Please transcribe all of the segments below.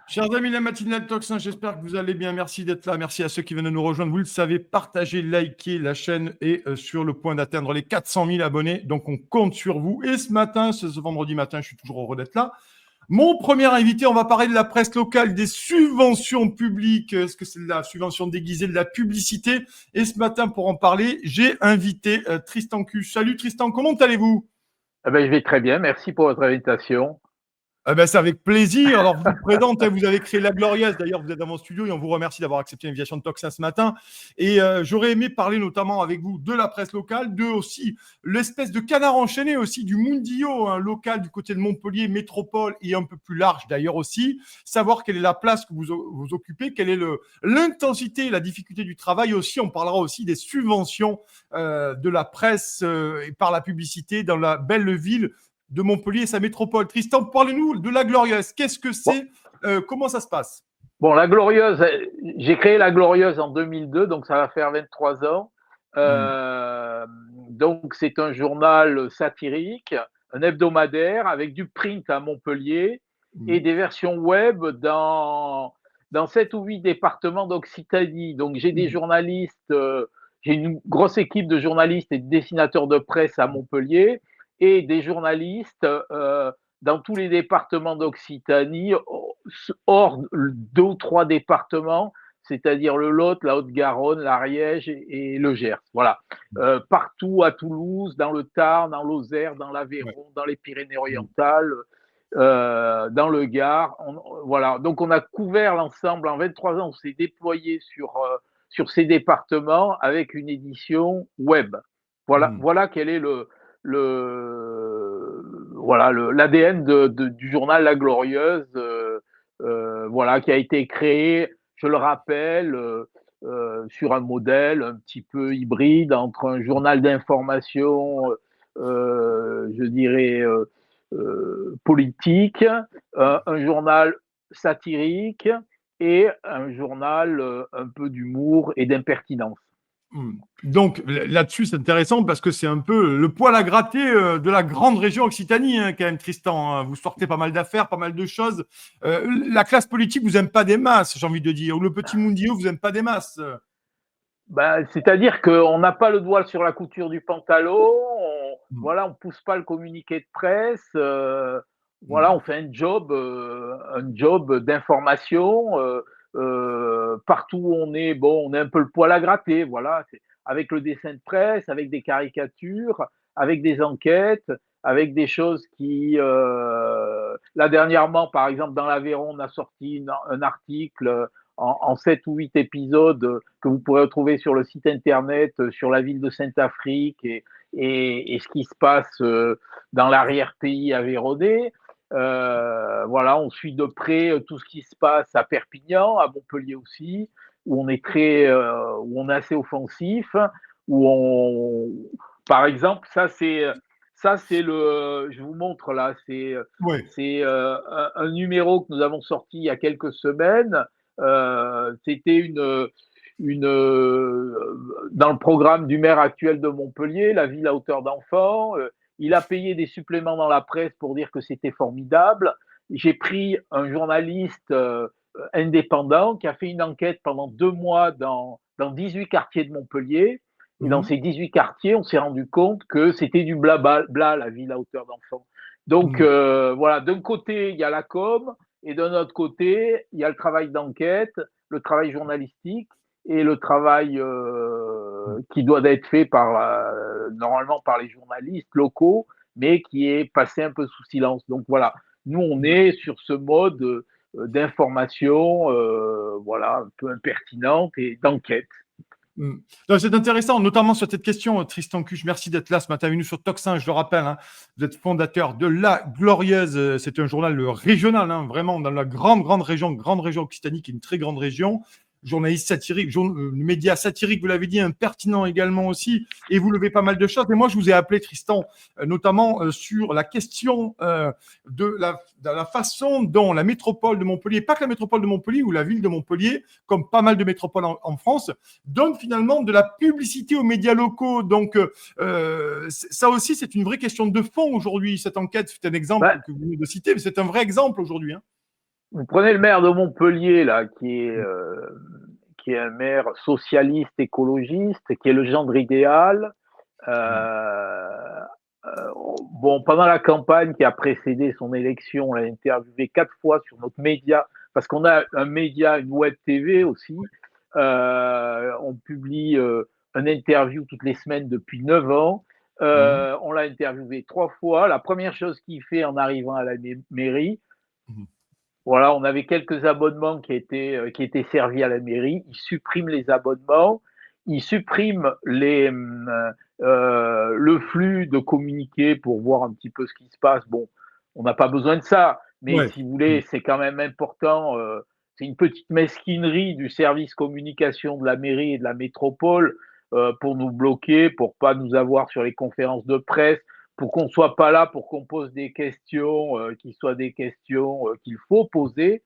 Chers amis de la matinale de Tocsin, j'espère que vous allez bien. Merci d'être là. Merci à ceux qui viennent de nous rejoindre. Vous le savez, partagez, likez. La chaîne est sur le point d'atteindre les 400 000 abonnés. Donc, on compte sur vous. Et ce matin, ce vendredi matin, je suis toujours heureux d'être là. Mon premier invité, on va parler de la presse locale, des subventions publiques. Est-ce que c'est de la subvention déguisée, de la publicité? Et ce matin, pour en parler, j'ai invité Tristan Cuche. Salut Tristan, comment allez-vous? Eh ben, je vais très bien. Merci pour votre invitation. C'est avec plaisir. Alors, je vous présente, vous avez créé La Glorieuse. D'ailleurs, vous êtes dans mon studio et on vous remercie d'avoir accepté l'invitation de Tocsin ce matin. Et j'aurais aimé parler notamment avec vous de la presse locale, de aussi l'espèce de canard enchaîné aussi du Mundio, local du côté de Montpellier, métropole et un peu plus large d'ailleurs aussi. Savoir quelle est la place que vous occupez, quelle est l'intensité et la difficulté du travail aussi. On parlera aussi des subventions de la presse et par la publicité dans la belle ville de Montpellier et sa métropole. Tristan, parlez-nous de La Glorieuse. Qu'est-ce que Bon, c'est? Comment ça se passe? La Glorieuse, j'ai créé La Glorieuse en 2002, donc ça va faire 23 ans. Donc, c'est un journal satirique, un hebdomadaire avec du print à Montpellier et des versions web dans 7 ou 8 départements d'Occitanie. Donc, j'ai des journalistes, j'ai une grosse équipe de journalistes et de dessinateurs de presse à Montpellier et des journalistes dans tous les départements d'Occitanie, hors 2 ou 3 départements, c'est-à-dire le Lot, la Haute-Garonne, l'Ariège et le Gers. Voilà. Partout à Toulouse, dans le Tarn, dans l'Osers, dans l'Aveyron, dans les Pyrénées-Orientales, dans le Gard. Voilà. Donc, on a couvert l'ensemble en 23 ans. On s'est déployé sur ces départements avec une édition web. Voilà quel est l'ADN du journal La Glorieuse, qui a été créé, je le rappelle, sur un modèle un petit peu hybride entre un journal d'information, je dirais, politique, un journal satirique et un journal un peu d'humour et d'impertinence. Donc là-dessus, c'est intéressant parce que c'est un peu le poil à gratter de la grande région Occitanie, quand même, Tristan. Vous sortez pas mal d'affaires, pas mal de choses. La classe politique vous aime pas des masses, j'ai envie de dire. Ou le petit Mundio vous aime pas des masses. C'est-à-dire qu'on n'a pas le doigt sur la couture du pantalon, on pousse pas le communiqué de presse, on fait un job d'information. Partout où on est, on a un peu le poil à gratter, avec le dessin de presse, avec des caricatures, avec des enquêtes, avec des choses qui, là dernièrement, par exemple, dans l'Aveyron, on a sorti un article en 7 ou 8 épisodes que vous pourrez retrouver sur le site internet sur la ville de Saint-Afrique et ce qui se passe dans l'arrière-pays aveyronnais. On suit de près tout ce qui se passe à Perpignan, à Montpellier aussi, où on est assez offensif, par exemple, je vous montre là, c'est un numéro que nous avons sorti il y a quelques semaines. C'était dans le programme du maire actuel de Montpellier, la ville à hauteur d'enfant. Il a payé des suppléments dans la presse pour dire que c'était formidable. J'ai pris un journaliste indépendant qui a fait une enquête pendant 2 mois dans 18 quartiers de Montpellier. Et dans ces 18 quartiers, on s'est rendu compte que c'était du blabla, la ville à hauteur d'enfant. Donc, d'un côté, il y a la com, et d'un autre côté, il y a le travail d'enquête, le travail journalistique et le travail qui doit être fait normalement par les journalistes locaux, mais qui est passé un peu sous silence. Donc voilà, nous on est sur ce mode d'information, un peu impertinente et d'enquête. C'est intéressant, notamment sur cette question, Tristan Cuche. Merci d'être là ce matin avec nous sur Tocsin. Je le rappelle, vous êtes fondateur de La Glorieuse. C'est un journal régional, vraiment dans la grande région Occitanie, qui est une très grande région. Journaliste satirique, média satirique, vous l'avez dit, impertinent également aussi, et vous levez pas mal de choses. Et moi, je vous ai appelé, Tristan, notamment sur la question de la façon dont la métropole de Montpellier, pas que la métropole de Montpellier ou la ville de Montpellier, comme pas mal de métropoles en France, donne finalement de la publicité aux médias locaux. Donc, ça aussi, c'est une vraie question de fond aujourd'hui. Cette enquête, c'est un exemple que vous venez de citer, mais c'est un vrai exemple aujourd'hui. vous prenez le maire de Montpellier, là, qui est un maire socialiste, écologiste, qui est le gendre idéal. Euh, bon, pendant la campagne qui a précédé son élection, on l'a interviewé 4 fois sur notre média, parce qu'on a un média, une web TV aussi. On publie un interview toutes les semaines depuis 9 ans. On l'a interviewé 3 fois. La première chose qu'il fait en arrivant à la mairie, voilà, on avait quelques abonnements qui étaient servis à la mairie. Il supprime les abonnements, il supprime le flux de communiqués pour voir un petit peu ce qui se passe. Bon, on n'a pas besoin de ça, mais Ouais. si vous voulez, c'est quand même important. C'est une petite mesquinerie du service communication de la mairie et de la métropole pour nous bloquer, pour pas nous avoir sur les conférences de presse, pour qu'on ne soit pas là, pour qu'on pose des questions qui soient des questions qu'il faut poser.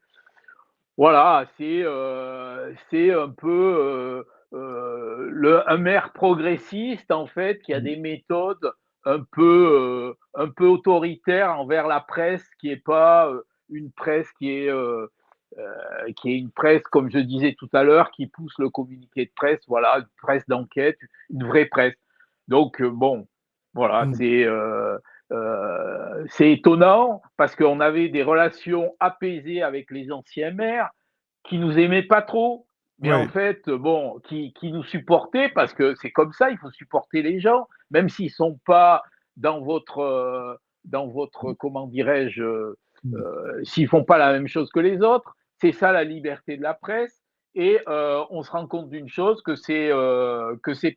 Voilà, c'est un peu un maire progressiste, en fait, qui a des méthodes un peu autoritaires envers la presse, qui n'est pas une presse qui est une presse, comme je disais tout à l'heure, qui pousse le communiqué de presse, voilà, une presse d'enquête, une vraie presse. Donc, bon, voilà, c'est étonnant parce qu'on avait des relations apaisées avec les anciens maires qui nous aimaient pas trop, mais en Ouais. fait, bon, qui nous supportaient parce que c'est comme ça, il faut supporter les gens, même s'ils sont pas dans votre, comment dirais-je, s'ils font pas la même chose que les autres. C'est ça la liberté de la presse. Et on se rend compte d'une chose que c'est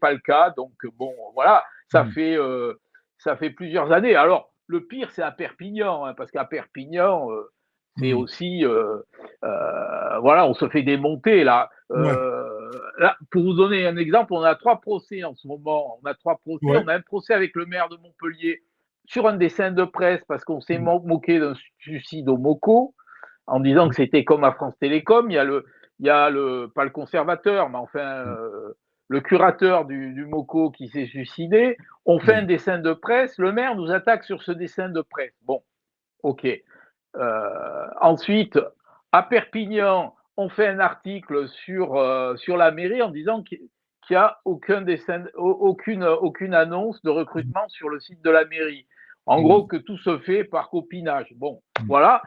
pas le cas. Donc bon, voilà, ça fait plusieurs années. Alors le pire, c'est à Perpignan, hein, parce qu'à Perpignan, c'est aussi voilà, on se fait démonter là. Ouais. Là. Pour vous donner un exemple, on a 3 procès en ce moment. On a 3 procès. Ouais. On a un procès avec le maire de Montpellier sur un dessin de presse parce qu'on s'est moqué d'un suicide au Moco en disant que c'était comme à France Télécom. Il y a le pas le conservateur, mais enfin le curateur du Moco qui s'est suicidé. On fait un dessin de presse. Le maire nous attaque sur ce dessin de presse. Bon, ok. Ensuite, à Perpignan, on fait un article sur la mairie en disant qu'il n'y a aucune annonce de recrutement sur le site de la mairie. En gros, que tout se fait par copinage. Bon, voilà.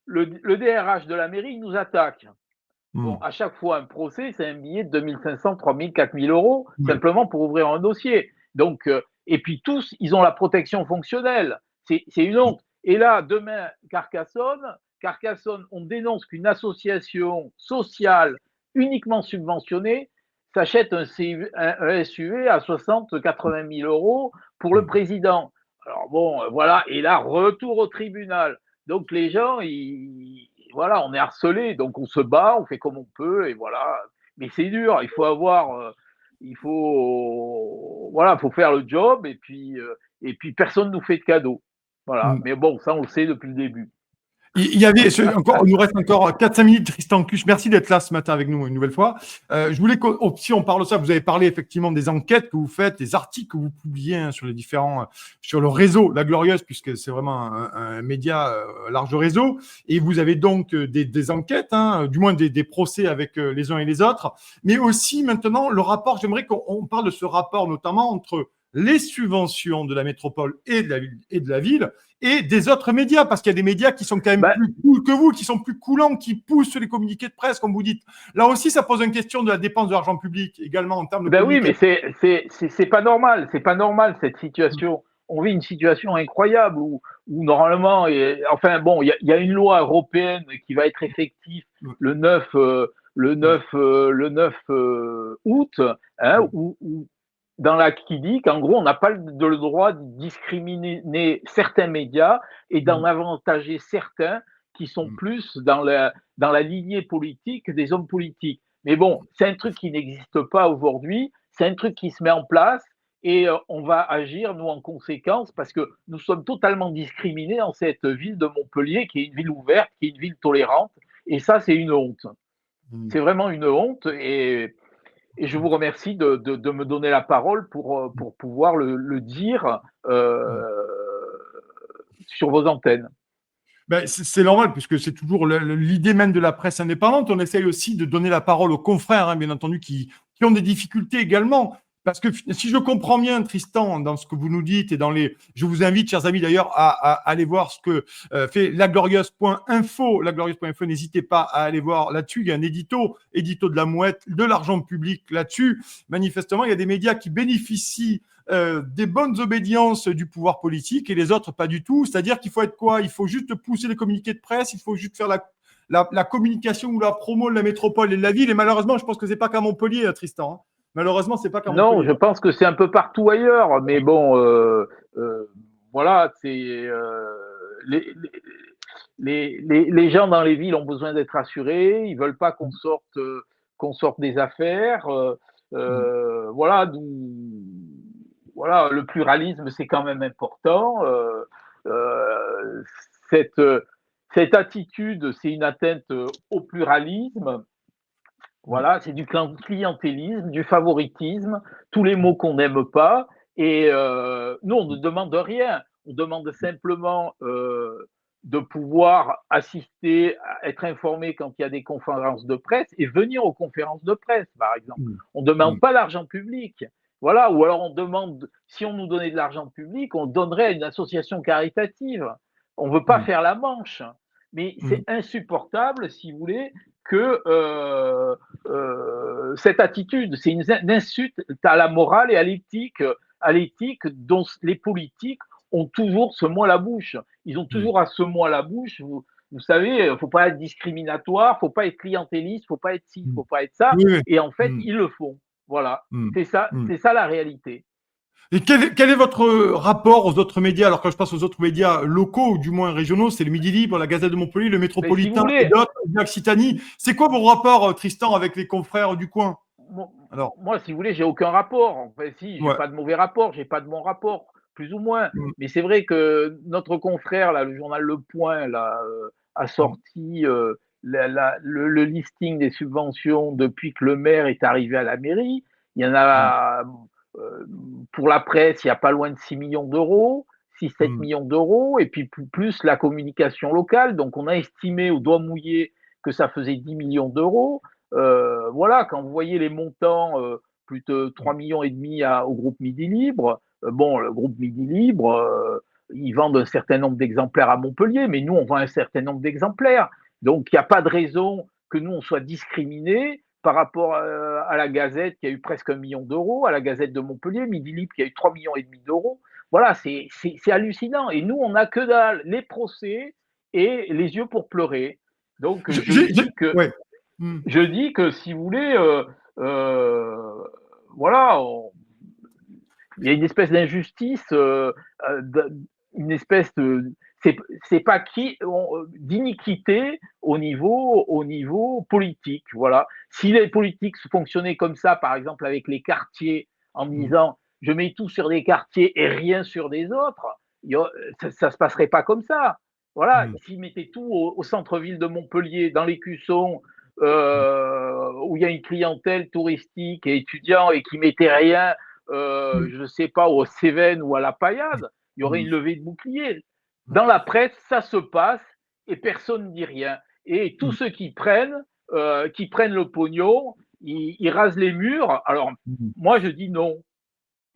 Le DRH de la mairie il nous attaque. Bon, à chaque fois, un procès, c'est un billet de 2500, 3000, 4000 euros, simplement pour ouvrir un dossier. Donc, et puis tous, ils ont la protection fonctionnelle. C'est une honte. Et là, demain, Carcassonne, on dénonce qu'une association sociale uniquement subventionnée s'achète un SUV à 60, 80 000 euros pour le président. Alors bon, voilà. Et là, retour au tribunal. Donc les gens, voilà, on est harcelé, donc on se bat, on fait comme on peut, et voilà. Mais c'est dur, voilà, faut faire le job, et puis personne nous fait de cadeaux. Voilà. Mais bon, ça, on le sait depuis le début. Il y avait, il nous reste encore 4-5 minutes, Tristan Cuche. Merci d'être là ce matin avec nous une nouvelle fois. Je voulais si on parle de ça, vous avez parlé effectivement des enquêtes que vous faites, des articles que vous publiez sur les différents, sur le réseau La Glorieuse, puisque c'est vraiment un média large réseau. Et vous avez donc des enquêtes, hein, du moins des procès avec les uns et les autres. Mais aussi maintenant, le rapport, j'aimerais qu'on parle de ce rapport notamment entre les subventions de la métropole et de la ville et des autres médias, parce qu'il y a des médias qui sont quand même plus cool que vous, qui sont plus coulants, qui poussent les communiqués de presse, comme vous dites. Là aussi, ça pose une question de la dépense de l'argent public, également en termes de oui, mais c'est pas normal, c'est pas normal cette situation. On vit une situation incroyable où normalement, enfin bon, il y a une loi européenne qui va être effective le 9, août, hein, qui dit qu'en gros, on n'a pas le droit de discriminer certains médias et d'en avantager certains qui sont plus dans la lignée politique des hommes politiques. Mais bon, c'est un truc qui n'existe pas aujourd'hui, c'est un truc qui se met en place et on va agir, nous, en conséquence, parce que nous sommes totalement discriminés dans cette ville de Montpellier, qui est une ville ouverte, qui est une ville tolérante, et ça, c'est une honte. C'est vraiment une honte, et je vous remercie de me donner la parole pour pouvoir le dire sur vos antennes. Ben, c'est normal, puisque c'est toujours l'idée même de la presse indépendante. On essaye aussi de donner la parole aux confrères, hein, bien entendu, qui ont des difficultés également. Parce que si je comprends bien, Tristan, dans ce que vous nous dites et dans les, je vous invite, chers amis, d'ailleurs, à aller voir ce que fait laglorieuse.info. Laglorieuse.info, n'hésitez pas à aller voir là-dessus. Il y a un édito de la Mouette, de l'argent public là-dessus. Manifestement, il y a des médias qui bénéficient des bonnes obédiences du pouvoir politique et les autres pas du tout. C'est-à-dire qu'il faut être quoi? Il faut juste pousser les communiqués de presse, il faut juste faire la communication ou la promo de la métropole et de la ville. Et malheureusement, je pense que c'est pas qu'à Montpellier, Tristan, hein. Malheureusement, c'est pas qu'à Non, Montpellier, je hein. pense que c'est un peu partout ailleurs, mais bon, voilà, les, les gens dans les villes ont besoin d'être assurés, ils veulent pas qu'on sorte des affaires, voilà, voilà, le pluralisme c'est quand même important. Euh, cette cette attitude, c'est une atteinte au pluralisme. Voilà, c'est du clientélisme, du favoritisme, tous les mots qu'on n'aime pas. Et nous, on ne demande rien. On demande simplement de pouvoir assister, être informé quand il y a des conférences de presse et venir aux conférences de presse, par exemple. On ne demande pas l'argent public. Voilà, ou alors on demande, si on nous donnait de l'argent public, on donnerait à une association caritative. On ne veut pas faire la manche. Mais c'est insupportable, si vous voulez, que cette attitude, c'est une insulte à la morale et à l'éthique dont les politiques ont toujours ce mot à la bouche. Ils ont toujours à ce mot à la bouche. Vous savez, il ne faut pas être discriminatoire, il ne faut pas être clientéliste, il ne faut pas être ci, il ne faut pas être ça. Oui, oui. Et en fait, ils le font. Voilà, Mm. c'est ça la réalité. Et quel est votre rapport aux autres médias? Alors, quand je passe aux autres médias locaux, ou du moins régionaux, c'est le Midi Libre, la Gazette de Montpellier, le Mais si vous Métropolitain et voulez, d'autres, l'Occitanie. C'est quoi vos rapports, Tristan, avec les confrères du coin? Alors, moi, si vous voulez, j'ai aucun rapport. Enfin, si, j'ai ouais. pas de mauvais rapport, j'ai pas de bon rapport, plus ou moins. Mm, Mais c'est vrai que notre confrère, là, le journal Le Point, là, a mm, sorti le listing des subventions depuis que le maire est arrivé à la mairie. Il y en mm, a euh, pour la presse, il y a pas loin de 6 millions d'euros, 6-7 mm, millions d'euros, et puis plus la communication locale. Donc, on a estimé au doigt mouillé que ça faisait 10 millions d'euros. Voilà, quand vous voyez les montants, plus de 3 millions et demi au groupe Midi Libre, bon, le groupe Midi Libre, ils vendent un certain nombre d'exemplaires à Montpellier, mais nous, on vend un certain nombre d'exemplaires. Donc, il n'y a pas de raison que nous, on soit discriminés par rapport à la Gazette qui a eu presque 1 million d'euros, à la Gazette de Montpellier, Midi Libre qui a eu 3 millions et demi d'euros. Voilà, c'est hallucinant. Et nous, on n'a que dalle, les procès et les yeux pour pleurer. Donc, ouais. Mm. je dis que si vous voulez, voilà, il y a une espèce d'injustice, une espèce de, c'est pas qui, d'iniquité au niveau politique. Voilà. Si les politiques fonctionnaient comme ça, par exemple avec les quartiers, en Mm. disant je mets tout sur des quartiers et rien sur des autres, ça se passerait pas comme ça. Voilà, Mm. s'ils mettaient tout au centre-ville de Montpellier, dans l'écusson, où il y a une clientèle touristique et étudiant et qui mettait rien, Mm. je ne sais pas, aux Cévennes ou à la Paillade, il y aurait Mm. une levée de bouclier. Dans la presse, ça se passe et personne ne dit rien. Et tous Mm. ceux qui prennent le pognon, ils rasent les murs. Alors, Mm. moi, je dis non.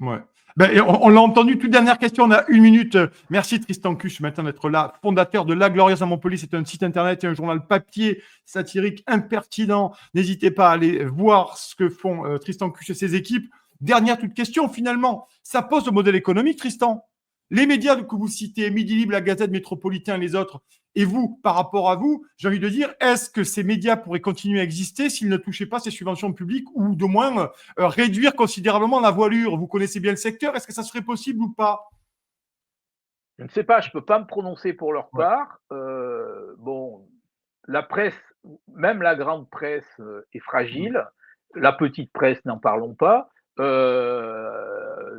Ouais. Ben, et on l'a entendu, toute dernière question, on a 1 minute. Merci Tristan Cuche maintenant d'être là, fondateur de La Glorieuse à Montpellier. C'est un site internet et un journal papier satirique impertinent. N'hésitez pas à aller voir ce que font Tristan Cuche et ses équipes. Dernière toute question, finalement, ça pose le modèle économique, Tristan. Les médias que vous citez, Midi Libre, la Gazette, Métropolitain, les autres, et vous, par rapport à vous, j'ai envie de dire, est-ce que ces médias pourraient continuer à exister s'ils ne touchaient pas ces subventions publiques ou de moins réduire considérablement la voilure? Vous connaissez bien le secteur, est-ce que ça serait possible ou pas? Je ne sais pas, je ne peux pas me prononcer pour leur Ouais. part. Bon, la presse, même la grande presse, est Mm. fragile. La petite presse, n'en parlons pas.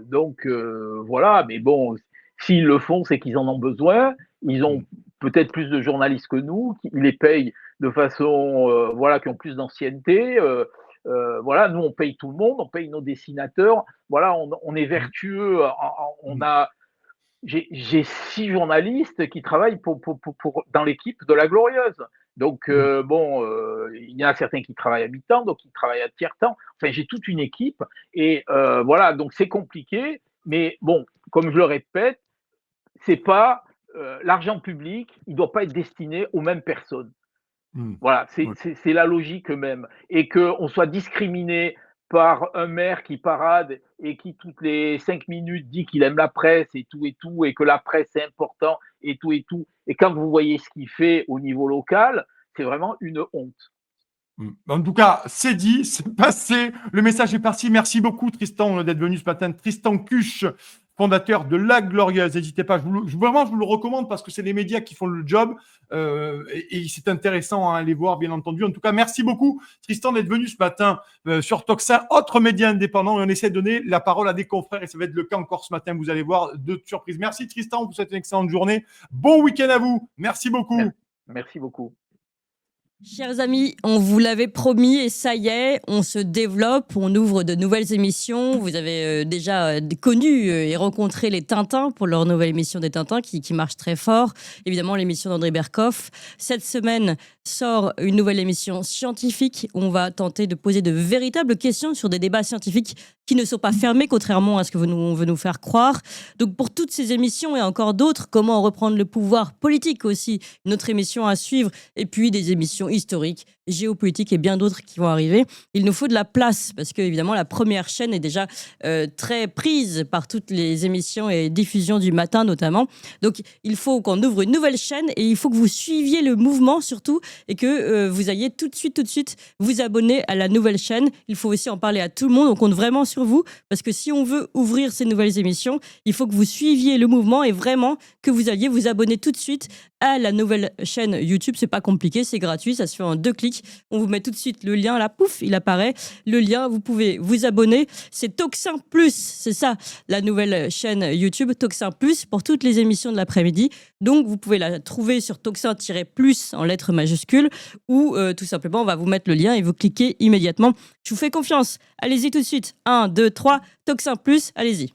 Donc voilà, mais bon, s'ils le font, c'est qu'ils en ont besoin. Ils ont Mm. peut-être plus de journalistes que nous, qui les payent de façon, voilà, qui ont plus d'ancienneté. Voilà, nous on paye tout le monde, on paye nos dessinateurs. Voilà, on est Mm. vertueux, on Mm. a j'ai 6 journalistes qui travaillent dans l'équipe de La Glorieuse. Donc, bon, il y en a certains qui travaillent à mi-temps, donc ils travaillent à tiers-temps. Enfin, j'ai toute une équipe et voilà, donc c'est compliqué. Mais bon, comme je le répète, c'est pas l'argent public, il doit pas être destiné aux mêmes personnes. Mmh. Voilà, Ouais. c'est la logique même. Et qu'on soit discriminé par un maire qui parade et qui, toutes les 5 minutes, dit qu'il aime la presse et que la presse c'est important et tout et tout. Et quand vous voyez ce qu'il fait au niveau local, c'est vraiment une honte. En tout cas, c'est dit, c'est passé. Le message est parti. Merci beaucoup, Tristan, d'être venu ce matin. Tristan Cuche, fondateur de La Glorieuse. N'hésitez pas, vraiment, je vous le recommande parce que c'est les médias qui font le job et c'est intéressant à aller voir, bien entendu. En tout cas, merci beaucoup, Tristan, d'être venu ce matin sur Toxin, autre média indépendant. Et on essaie de donner la parole à des confrères et ça va être le cas encore ce matin. Vous allez voir de surprises. Merci, Tristan. On vous souhaite une excellente journée. Bon week-end à vous. Merci beaucoup. Merci beaucoup. Chers amis, on vous l'avait promis et ça y est, on se développe, on ouvre de nouvelles émissions. Vous avez déjà connu et rencontré les Tintins pour leur nouvelle émission des Tintins qui marche très fort. Évidemment, l'émission d'André Berkoff. Cette semaine sort une nouvelle émission scientifique. On va tenter de poser de véritables questions sur des débats scientifiques qui ne sont pas fermés, contrairement à ce que on veut nous faire croire. Donc pour toutes ces émissions et encore d'autres, comment reprendre le pouvoir politique aussi, une autre émission à suivre, et puis des émissions historiques, géopolitiques et bien d'autres qui vont arriver. Il nous faut de la place parce que évidemment la première chaîne est déjà très prise par toutes les émissions et diffusions du matin notamment. Donc il faut qu'on ouvre une nouvelle chaîne et il faut que vous suiviez le mouvement surtout et que vous ayez tout de suite vous abonner à la nouvelle chaîne. Il faut aussi en parler à tout le monde. On compte vraiment sur vous parce que si on veut ouvrir ces nouvelles émissions, il faut que vous suiviez le mouvement et vraiment que vous alliez vous abonner tout de suite à la nouvelle chaîne YouTube. C'est pas compliqué, c'est gratuit, ça se fait en 2 clics. On vous met tout de suite le lien là, pouf, il apparaît. Le lien, vous pouvez vous abonner. C'est Toxin Plus, c'est ça, la nouvelle chaîne YouTube, Toxin Plus, pour toutes les émissions de l'après-midi. Donc, vous pouvez la trouver sur Toxin-Plus en lettres majuscules ou tout simplement, on va vous mettre le lien et vous cliquez immédiatement. Je vous fais confiance. Allez-y tout de suite. 1, 2, 3, Toxin Plus, allez-y.